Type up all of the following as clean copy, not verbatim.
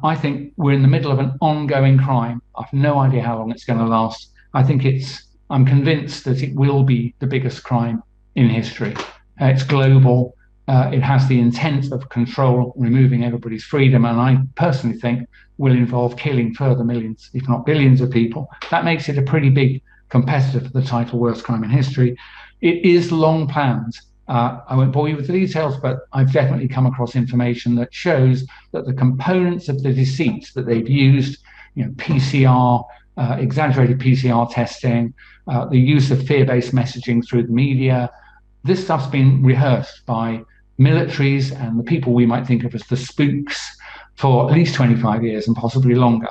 I think we're in the middle of an ongoing crime. I've no idea how long it's going to last. I'm convinced that it will be the biggest crime in history. It's global. It has the intent of control, removing everybody's freedom, and I personally think will involve killing further millions, if not billions of people. That makes it a pretty big competitor for the title worst crime in history. It is long planned. I won't bore you with the details, but I've definitely come across information that shows that the components of the deceit that they've used, PCR, exaggerated PCR testing, the use of fear-based messaging through the media, this stuff's been rehearsed by militaries and the people we might think of as the spooks for at least 25 years and possibly longer.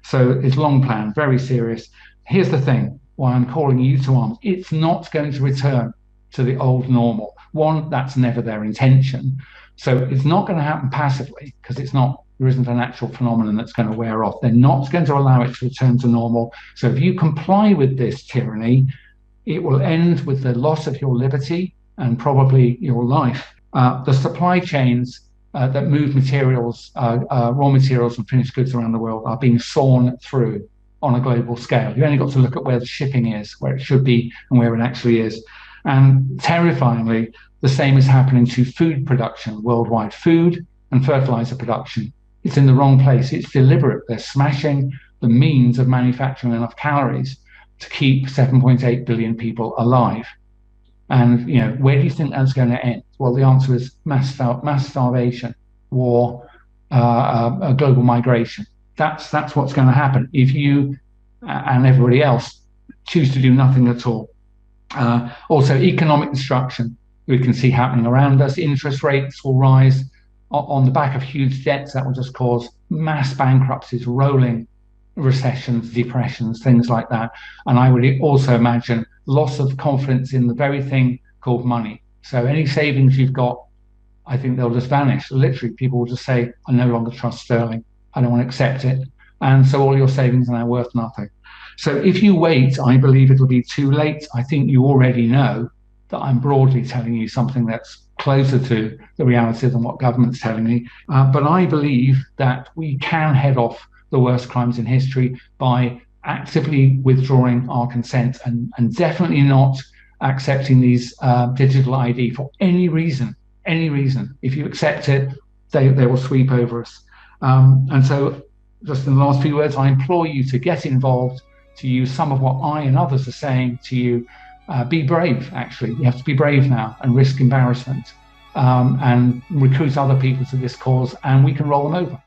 So it's long planned, very serious. Here's the thing, why I'm calling you to arms. It's not going to return to the old normal. One, that's never their intention. So it's not going to happen passively because there isn't an actual phenomenon that's going to wear off. They're not going to allow it to return to normal. So if you comply with this tyranny, it will end with the loss of your liberty and probably your life. The supply chains that move materials, raw materials and finished goods around the world are being sawn through on a global scale. You only got to look at where the shipping is, where it should be and where it actually is. And terrifyingly, the same is happening to food production worldwide, food and fertilizer production. It's in the wrong place. It's deliberate. They're smashing the means of manufacturing enough calories to keep 7.8 billion people alive. And where do you think that's going to end? Well, the answer is mass starvation, war, global migration. That's what's going to happen if you and everybody else choose to do nothing at all. Also, economic destruction we can see happening around us. Interest rates will rise on the back of huge debts. That will just cause mass bankruptcies, rolling recessions, depressions, things like that. And I would also imagine loss of confidence in the very thing called money. So any savings you've got, I think they'll just vanish. Literally, people will just say, I no longer trust sterling. I don't want to accept it. And so all your savings are now worth nothing. So if you wait, I believe it'll be too late. I think you already know that I'm broadly telling you something that's closer to the reality than what government's telling me. But I believe that we can head off the worst crimes in history by actively withdrawing our consent and definitely not accepting these digital ID for any reason. Any reason. If you accept it, they will sweep over us. And so just in the last few words, I implore you to get involved, to use some of what I and others are saying to you. Be brave, actually. You have to be brave now and risk embarrassment and recruit other people to this cause, and we can roll them over.